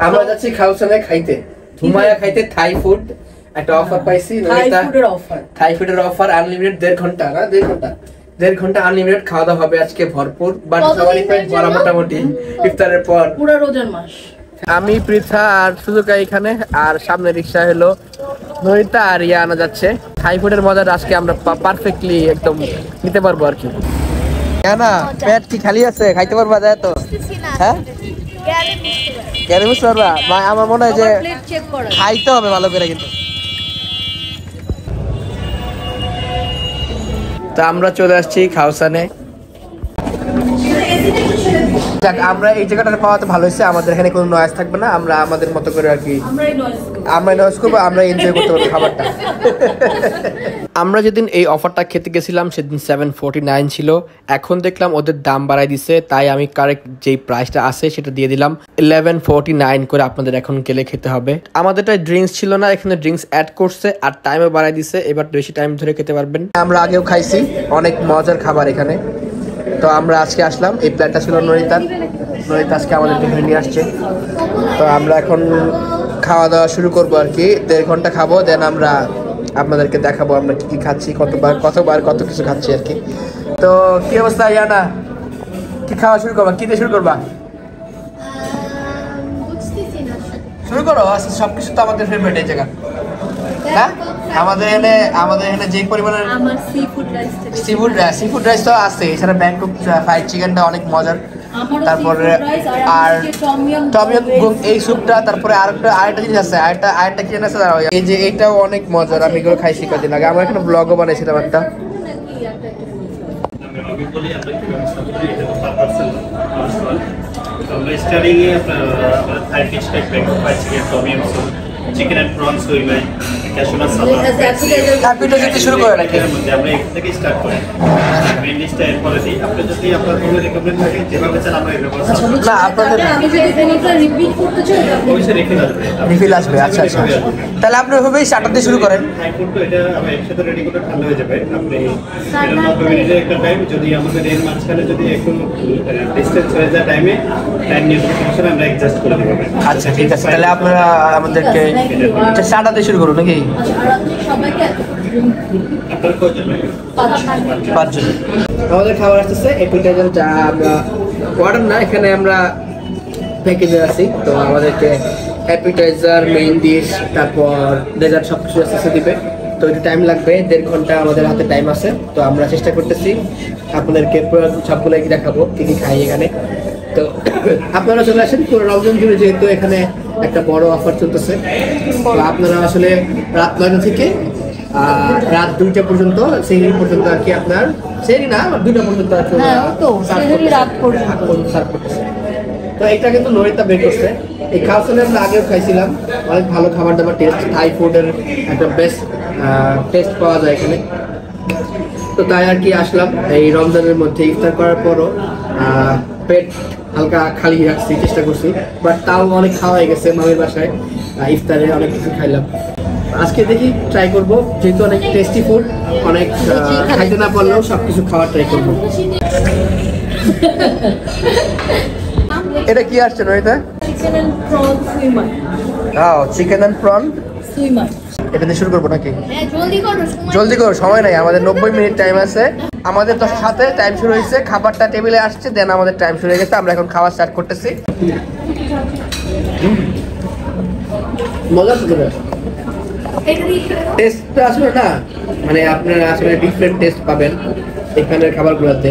আমরা যাচ্ছি খাউসানে খাইতে, ধুমায়া খাইতে থাই ফুড। একটা অফার পাইছি, থাই ফুডের অফার আনলিমিটেড 1.5 ঘন্টা না 1.5 ঘন্টা আনলিমিটেড খাওয়া দাওয়া হবে আজকে ভরপুর। বাট সবারই পেট ভরা মোটামুটি ইফতারের পর। পুরো রোজার মাস। আমি পৃথা আর সুজুকা এখানে, আর সামনে রিক্সা হলো নরিতা আর ইয়ানা যাচ্ছে। থাই ফুডের মজার আজকে আমরা পারফেক্টলি একদম নিতে পারবো আর কি। ইয়ানা পেট কি খালি আছে, খাইতে পারবা যায় তো? হ্যাঁ গ্যারে বুঝতে পারবা? আমার মনে হয় যে খাইতে হবে ভালো করে কিন্তু। তো আমরা চলে আসছি খাউসানে। আমরা এই জায়গাটা পাওয়াতে ভালো হয়েছে, আমাদের এখানে কোনো নয়েজ থাকবে না, আমরা আমাদের মতো করে আর কি আমরা নয়েজ করবো, আমরা এনজয় করতে পারবো খাবারটা। আমরা যেদিন এই অফারটা খেতে গেছিলাম সেদিন 749 ছিল, এখন দেখলাম ওদের দাম বাড়াই দিছে, তাই আমি কারেক্ট যেই প্রাইসটা আছে সেটা দিয়ে দিলাম 1149 করে। আপনাদের এখন গেলে খেতে হবে। আমাদেরটা ড্রিঙ্কস ছিল না, এখানে ড্রিঙ্কস অ্যাড করছে আর টাইমও বাড়াই দিছে, এবার বেশি টাইম ধরে খেতে পারবেন। আমরা আগেও খাইছি, অনেক মজার খাবার এখানে। তো আমরা আজকে আসলাম, এই প্ল্যানটা ছিল নরিতা আজকে আমাদেরকে ধরে নিয়ে আসছে। তো আমরা এখন খাওয়া দাওয়া শুরু করবো আর কি, 1.5 ঘন্টা খাবো, দেন আমরা আপনাদেরকে দেখাবো আমরা কি কি খাচ্ছি, কতবার কত কিছু খাচ্ছি আর কি। তো কি অবস্থা ইয়ানা, কি খাওয়া শুরু করবা, কি দিয়ে শুরু করবা? শুরু করো, সবকিছু তো আমাদের ফেভারিট এই জায়গা না? আমাদের এখানে যে পরিমাণের সি ফুড রাইস তো আছে, এছাড়া ব্যাংকক ফ্রাইড চিকেনটা অনেক মজার, তারপরে আর টমিয়াম এই স্যুপটা, তারপরে আরেকটা জিনিস আছে, আরেকটা কি জানা আছে, এই যে এটাও অনেক মজার, আমি এগুলো খাইছি কদিন আগে, আমার এখানে ব্লগও বানাইছিলাম একটা। চিকেন এন্ড প্রনস হইবে, ক্যাশনাট সালাদ, হ্যাপিটা যদি শুরু করে নাকি আমরা এখান থেকে স্টার্ট করি। মেইন লিস্টটা এরপরে দিই, আপনি যদি আপনার কোনো রিকমেন্ড থাকে যেভাবে চান আমরা এভাবে না আপনাদের আমি যদি কোনোটা রিপিট করতে চাই ওইসে রিফিল আসবে। আচ্ছা আচ্ছা, তাহলে আপনি ওইভাবেই স্টার্টার দিয়ে শুরু করেন। হাই ফুড তো এটা আমরা একসাথে রেডি করে ঠান্ডা হয়ে যাবে। আপনি এটা 90 মিনিটের একটা টাইম, যদি আমাদের এর মাঝখানে যদি একটু ডিসটেন্স হয়ে যায় টাইম নিয়ে সমস্যা আমরা অ্যাডজাস্ট করে দেব। আচ্ছা ঠিক আছে, তাহলে আপনারা আমাদেরকে স্টার্টার দিয়ে শুরু করুন নাকি? পাঁচজন। আমাদের খাবার আসতেছে অ্যাপিটাইজার, যা আমরা অর্ডার না, এখানে আমরা প্যাকেজে আছি। তো আমাদেরকে অ্যাপিটাইজার, মেইন ডিশ, তারপর ডেজার্ট সব কিছু আসতেছে দিবে। তো একটু টাইম লাগবে, 1.5 ঘন্টা আমাদের হাতে টাইম আছে। তো আমরা চেষ্টা করতেছি আপনাদেরকে সবগুলো কি দেখাবো, কি কি খাই এখানে। তো আপনারা চলে আসেন পুরো রমজান জুড়ে, যেহেতু এখানে একটা বড় অফার চলতেছে। তো আপনারা আসলে রাত 9টা থেকে রাত 2টা পর্যন্ত, সেই পর্যন্ত আর কি, আপনার সেই না 2টা পর্যন্ত সার্ভ করতেছে। তো এটা কিন্তু নরিতা বের করছে। এই খাওয়ালে আমরা আগেও খাইছিলাম, অনেক ভালো খাবার দাবার টেস্ট, থাই ফুডের একটা বেস্ট টেস্ট পাওয়া যায় এখানে। তো তাই আর কি আসলাম এই রমজানের মধ্যে, ইফতার করার পরও পেট হালকা খালি রাখছি, চেষ্টা করছি, বাট তাও অনেক খাওয়া হয়ে গেছে। মামির বাসায় ইফতারে অনেক কিছু খাইলাম, আজকে দেখি ট্রাই করব, যেহেতু অনেক টেস্টি ফুড, অনেক খাইতে না পারলেও সবকিছু খাওয়ার ট্রাই করবো। এটা কি আসছে নয়টা? চিকেন এন্ড প্রন সুইমার। এটা দিয়ে শুরু করবো নাকি? জলদি করো, সময় নাই, আমাদের 90 মিনিট টাইম আছে। আমাদের 10টার সাথে টাইম শুরু হয়েছে, খাবারটা টেবিলে আসছে, দেন আমাদের টাইম শুরু হয়ে গেছে। আমরা এখন খাওয়া স্টার্ট করতেছি। মজা তো টেস্ট আসলে না, মানে আপনারা আসলে ডিফারেন্ট টেস্ট পাবেন এখানের খাবারগুলোতে।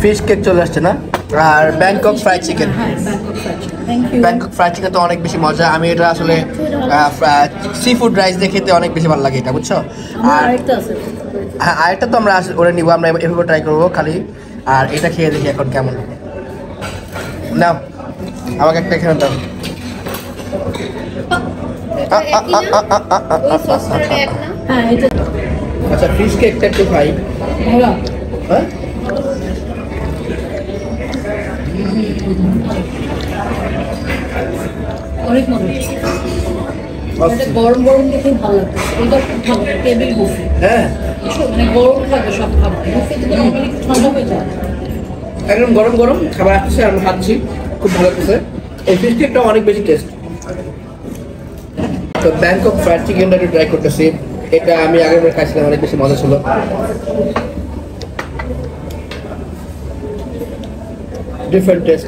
ফিশ কেক চলে আসছে না, আর Bangkok fried chicken. Bangkok fried chicken তো অনেক বেশি মজা। আমি এটা আসলে সি ফুড রাইস দিয়ে খেতে অনেক বেশি ভালো লাগে এটা, বুঝছো? আর হ্যাঁ, আরেকটা তো আমরা ওরা নিবো, আমরা এভাবে ট্রাই করবো খালি। আর এটা খেয়ে দেখি এখন কেমন। নাও আমাকে একটা এখানে দাও। আচ্ছা, ফিশ কেকটা একটু খাই। হ্যাঁ, অনেক মজা। গরম গরম দেখে ভালো লাগছে। এটা খুব ভালো টেবিল বুফে। হ্যাঁ, মানে গরম থাকে সব খাবার, বুফে তো নরমালি ঠান্ডা হয়ে যায়। একদম গরম গরম খাবার আসছে, আমরা খাচ্ছি। খুব ভালো লাগছে। এই ফিশ স্টিকটা অনেক বেশি টেস্ট। তো ব্যাংকক ফ্রাইড চিকেনটা একটু ট্রাই করতেছি। এটা আমি আগেরবার খাইছিলাম, অনেক বেশি মজা ছিল। Different taste.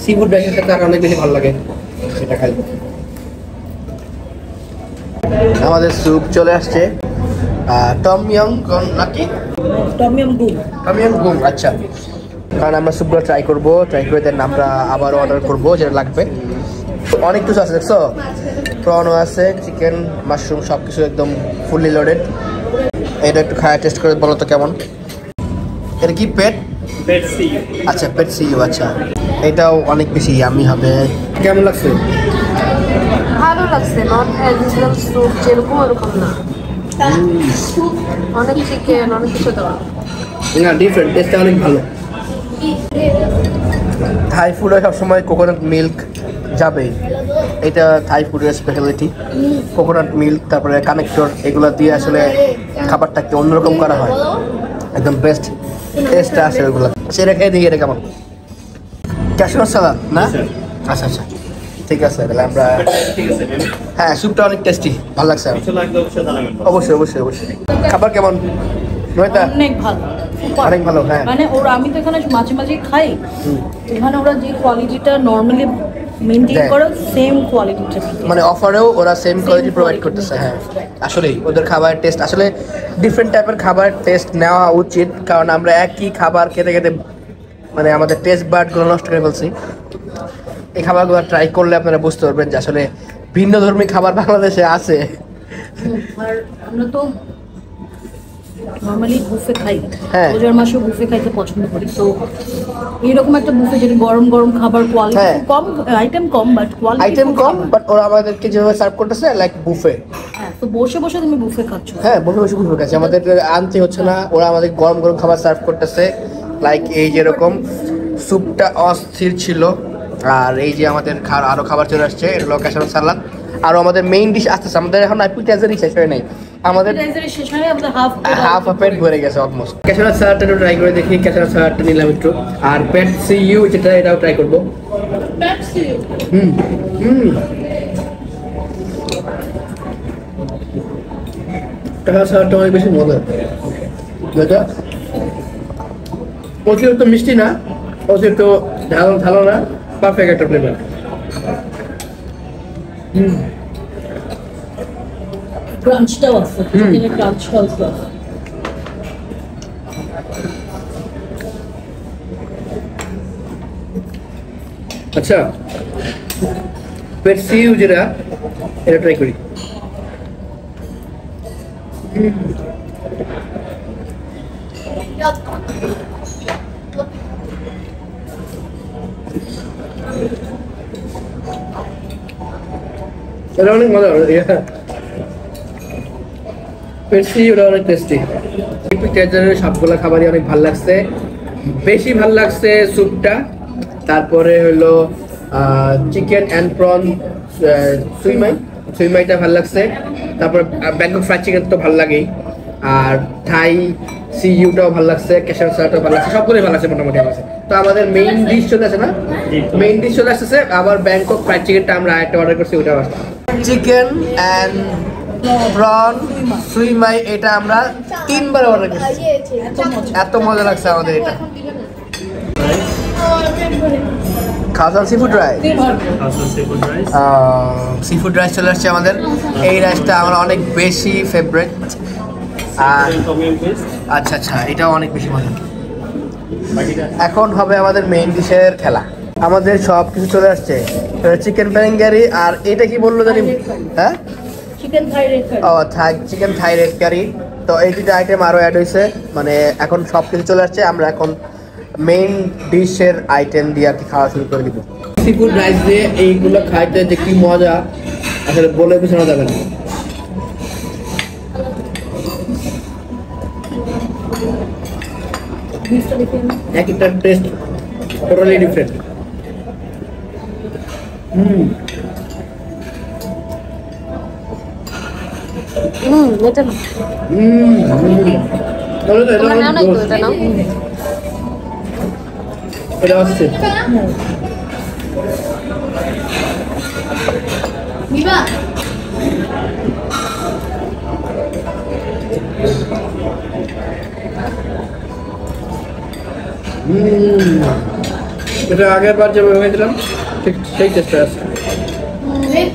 সি ফুড রাইসের সাথে আর অনেক বেশি ভালো লাগে সেটা খাই। আমাদের স্যুপ চলে আসছে, টম ইয়ং নাকি টম ইয়াম গুম। টম ইয়ং গুম। আচ্ছা, কারণ আমরা স্যুপগুলো ট্রাই করে দেন আমরা আবার অর্ডার করবো যেটা লাগবে। অনেক কিছু আছে দেখছো, প্রনও আছে, চিকেন, মাশরুম, সব কিছু একদম ফুললি লোডেড। এটা একটু খায় টেস্ট করে বলো তো কেমন। এটা কি পেট? আচ্ছা, পেট সিইউ। আচ্ছা, এটাও অনেক বেশি ইয়ামি হবে। কেমন লাগছে? ভালো লাগছে, নট অ্যাজ স্যুপ যেরকম ওরকম না, অনেক চিকেন, অনেক কিছু দেওয়া। না, ডিফারেন্ট, টেস্টটা অনেক ভালো। থাই ফুডে সবসময় কোকোনাট মিল্ক যাবেই, এটা থাই ফুডের স্পেশালিটি। কোকোনাট মিল্ক, তারপরে কানেক্টর, এগুলো দিয়ে আসলে খাবারটাকে অন্যরকম করা হয়, একদম বেস্ট টেস্টটা আসে ওইগুলো। সেটা খেয়ে দিই, এটা কেমন? ক্যাশনাট সালাদ না? আচ্ছা আচ্ছা, ঠিক আছে, তাহলে আমরা হ্যাঁ, স্যুপটা অনেক টেস্টি, ভালো লাগছে। অবশ্যই অবশ্যই অবশ্যই। খাবার কেমন নয়তা? অনেক ভালো, অনেক ভালো। হ্যাঁ, মানে ওরা, আমি তো এখানে মাঝে মাঝে খাই, এখানে ওরা যে কোয়ালিটিটা নর্মালি মেনটেন করে সেম কোয়ালিটিটা, মানে অফারেও ওরা সেম কোয়ালিটি প্রোভাইড করতেছে। হ্যাঁ, আসলেই ওদের খাবারের টেস্ট আসলে ডিফারেন্ট টাইপের খাবার টেস্ট নেওয়া উচিত, কারণ আমরা একই খাবার খেতে খেতে মানে আমাদের টেস্ট বার্ডগুলো নষ্ট করে ফেলছি। এই খাবারগুলো ট্রাই করলে আপনারা বুঝতে পারবেন যে আসলে ভিন্ন ধর্মী খাবার বাংলাদেশে আছে। আর আমরা তো নর্মালি বুফে খাই, হ্যাঁ। রোজার মাসে বুফে খাইতে পছন্দ করি। তো এরকম একটা বুফে যেটা গরম গরম খাবার, কোয়ালিটি হ্যাঁ। কম, আইটেম কম, বাট কোয়ালিটি আইটেম কম, বাট ওরা আমাদেরকে যেভাবে সার্ভ করতেছে লাইক বুফে। হ্যাঁ, তো বসে বসে তুমি বুফে খাচ্ছ। হ্যাঁ, বসে বসে বুফে খাচ্ছে, আমাদের আনতে হচ্ছে না, ওরা আমাদের গরম গরম খাবার সার্ভ করতেছে। লাইক এই যেরকম স্যুপটা অস্থির ছিল, আর এই যে আমাদের আরো খাবার চলে আসছে, এটা হলো ক্যাশনাট সালাদ। আরো আমাদের মেইন ডিশ আসতেছে, আমাদের এখন অ্যাপিটাইজারই শেষ হয় নাই, আমাদের শেষ হয়, আমাদের হাফ পেট ভরে গেছে অলমোস্ট। ক্যাশনাট সালাদটা একটু ট্রাই করে দেখি। ক্যাশনাট সালাদটা নিলাম একটু, আর পেট সিইউ যেটা, এটাও ট্রাই করবো। হুম হুম, ক্যাশনাট সালাদটা অনেক বেশি মজা। যেটা অতিরিক্ত মিষ্টি না, অতিরিক্ত ঝালো না, পারফেক্ট একটা ফ্লেভার। ক্রাঞ্চটাও আছে, চিকেনের ক্রাঞ্চটাও আছে। আচ্ছা, পেট সিইউ যেটা, এটা ট্রাই করি। এটা অনেক মজা, পেপসি ওটা অনেক টেস্টি। এপিটাইজারের সবগুলো খাবারই অনেক ভালো লাগছে, বেশি ভালো লাগছে স্যুপটা, তারপরে হলো চিকেন অ্যান্ড প্রন সুইমাইটা ভালো লাগছে, তারপর ব্যাংকক ফ্রাইড চিকেন তো ভালো লাগেই, আর থাই সিইউটাও ভালো লাগছে, ক্যাশনাট সালাদটাও ভালো লাগছে, সবগুলোই ভালো লাগছে মোটামুটি আমার কাছে। তো আমাদের মেইন ডিশ চলে আসে না, মেইন ডিশ চলে আসতেছে, আবার ব্যাংকক ফ্রাইড চিকেনটা আমরা একটা অর্ডার করছি, ওইটাও আসছে। চিকেন অ্যান্ড প্রন সুইমাই, এটা আমরা 3 বার অর্ডার করছি, এত মজা লাগছে আমাদের এটা। খাওয়ান সিফুড রাইস, সিফুড রাইস চলে আসছে আমাদের। এই রাইসটা আমার অনেক বেশি ফেভারিট। আর আচ্ছা আচ্ছা, এটাও অনেক বেশি মজা। এখন হবে আমাদের মেইন ডিশের খেলা। আমাদের সব কিছু চলে আসছে, চিকেন পেরেঙ্গারি, আর এটা কি বললো জানি, হ্যাঁ চিকেন থাই রেড কারি। ও চিকেন থাই রেড কারি। তো এই দুটো আইটেম আরও অ্যাড হয়েছে, মানে এখন সব কিছু চলে আসছে। আমরা এখন মেইন ডিশের আইটেম দিয়ে আর কি খাওয়া শুরু করে দিব। সিফুড রাইস দিয়ে এইগুলো খাইতে যে কি মজা, আসলে বলে বোঝানো যাবে না। এক একটা টেস্ট টোটালি ডিফারেন্ট। এটা এটা হচ্ছে এটা আগের বার যেভাবে হয়েছিলাম ঠিক সেই টেস্টে আছে। হেড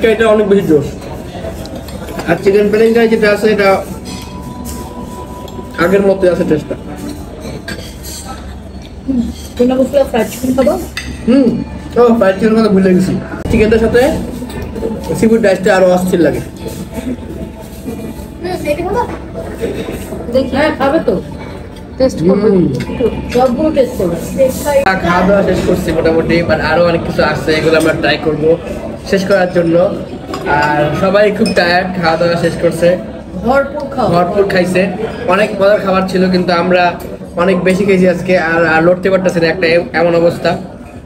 কারিটা অনেক বেশি জোশ। আর চিকেন পেলেঙ্কারি যেটা আছে এটা আগের মতো আছে টেস্টটা। তোমরা বলছিলে ফ্রাইড চিকেন খাবো? ও ফ্রাইড চিকেন কথা ভুলে গেছি। চিকেনটার সাথে সিফুড ডাইসটা আরো অস্থির লাগে। দেখি হ্যাঁ খাবে তো, টেস্ট করবো। সবগুলো টেস্ট করবে। খাওয়া দাওয়া শেষ করছি মোটামুটি, বাট আরো অনেক কিছু আছে, এগুলো আমরা ট্রাই করব শেষ করার জন্য। আর সবাই খুব টায়ার্ড, খাওয়া দাওয়া শেষ করছে, ভরপুর খাইছে, অনেক মজার খাবার ছিল, কিন্তু আমরা অনেক বেশি খেয়েছি আজকে। আর লড়তে পারতেছি না, একটা এমন অবস্থা।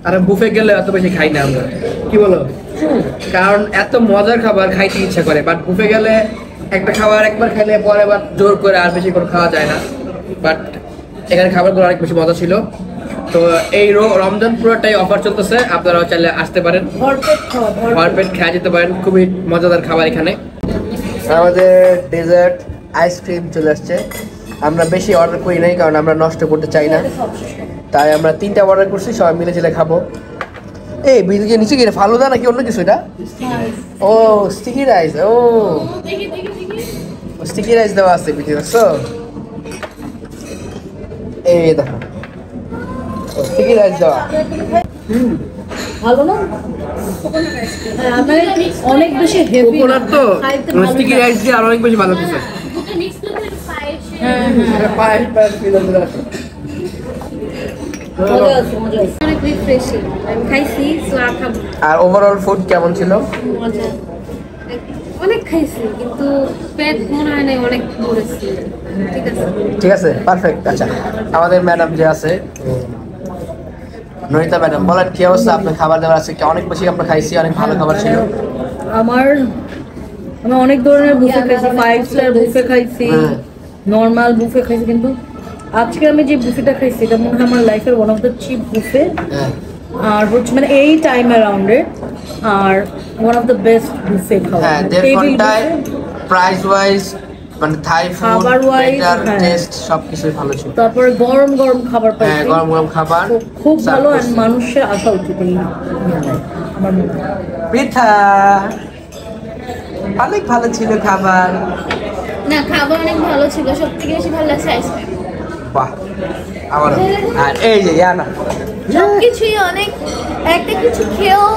আর বুফে গেলে এত বেশি খাই না আমরা, কি বলো? কারণ এত মজার খাবার খাইতে ইচ্ছা করে, বাট বুফে গেলে একটা খাবার একবার খাইলে পরে আবার জোর করে আর বেশি করে খাওয়া যায় না। বাট এখানে খাবারগুলো অনেক বেশি মজা ছিল। তো এই রমজান পুরোটাই অফার চলতেছে, আপনারাও চাইলে আসতে পারেন, ভরপেট খেয়ে যেতে পারেন। খুবই মজাদার খাবার এখানে। আমাদের ডেজার্ট আইসক্রিম চলে আসছে। আমরা বেশি অর্ডার করি নাই, কারণ আমরা নষ্ট করতে চাই না, তাই আমরা 3টা অর্ডার করছি, সবাই মিলে ঝেলে খাবো। এই বিলকে নিচে গিয়ে ফালুদা নাকি অন্য কিছু এটা? ও স্টিকি রাইস, ও স্টিকি রাইস দেওয়া আছে ভিতরে। এই দেখো স্টিকি রাইস দেওয়া। ভালো না? অনেক বেশি হেভি কোকোনাট তো স্টিকি রাইস দিয়ে আর অনেক বেশি ভালো কিছু। অনেক রিফ্রেশিং, আমি খাইছি সো আর খাবো। আর ওভারঅল ফুড কেমন ছিল? মজা, অনেক খাইছি কিন্তু পেট মনে হয় না অনেক ভরেছি। ঠিক আছে, ঠিক আছে, পারফেক্ট। আচ্ছা, আমাদের ম্যাডাম যে আছে নরিতা ম্যাডাম, বলেন কি অবস্থা? আপনার খাবার দাবার আছে কি? অনেক বেশি আমরা খাইছি, অনেক ভালো খাবার ছিল। আমি অনেক ধরনের বুফে খাইছি, 5 স্টার বুফে খাইছি, নর্মাল বুফে খাইছি, কিন্তু আজকে আমি যে বুফেটা খাইছি এটা মনে হয় আমার লাইফের one of the cheap buffet. আর হচ্ছে মানে এই টাইম অ্যারাউন্ডে আর one of the best buffet খাওয়া। হ্যাঁ, দেড়ঘন্টায় প্রাইস ওয়াইজ মানে থাই ফুড, খাবার wise, বেটার হ্যাঁ। টেস্ট সবকিছুই ভালো ছিল। তারপরে গরম গরম খাবার হ্যাঁ, পাইছি, গরম গরম খাবার তো খুব ভালো। আর মানুষের আসা উচিত এই আমার মনে হয়। পিঠা অনেক ভালো ছিল খাবার। না খাবার অনেক ভালো ছিল, সবথেকে বেশি ভালো লাগছে আইসক্রিম। বাহ, আমার। আর এই যে ইয়ানা সবকিছুই অনেক, একটা কিছু খেয়েও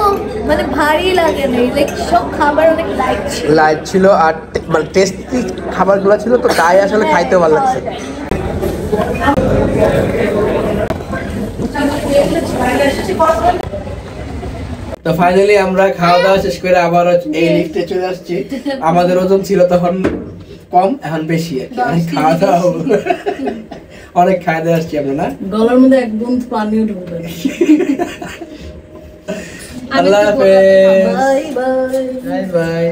মানে ভারী লাগে না, লাইক সব খাবার অনেক লাইট ছিল, লাইট ছিল আর মানে টেস্টি খাবারগুলো ছিল, তো তাই আসলে খাইতেও ভালো লাগছে। তো ফাইনালি আমরা খাওয়া দাওয়া শেষ করে আবার এই লিফটে চলে আসছি। আমাদের ওজন ছিল তখন কম, এখন বেশি আর কি। অনেক খাওয়া দাওয়া অনেক খাওয়া দাওয়া আসছি আমরা, না গলার মধ্যে এক বুঁদ পানিও ঢুকবে না। আল্লাহ হাফেজ, বাই বাই। Bye bye.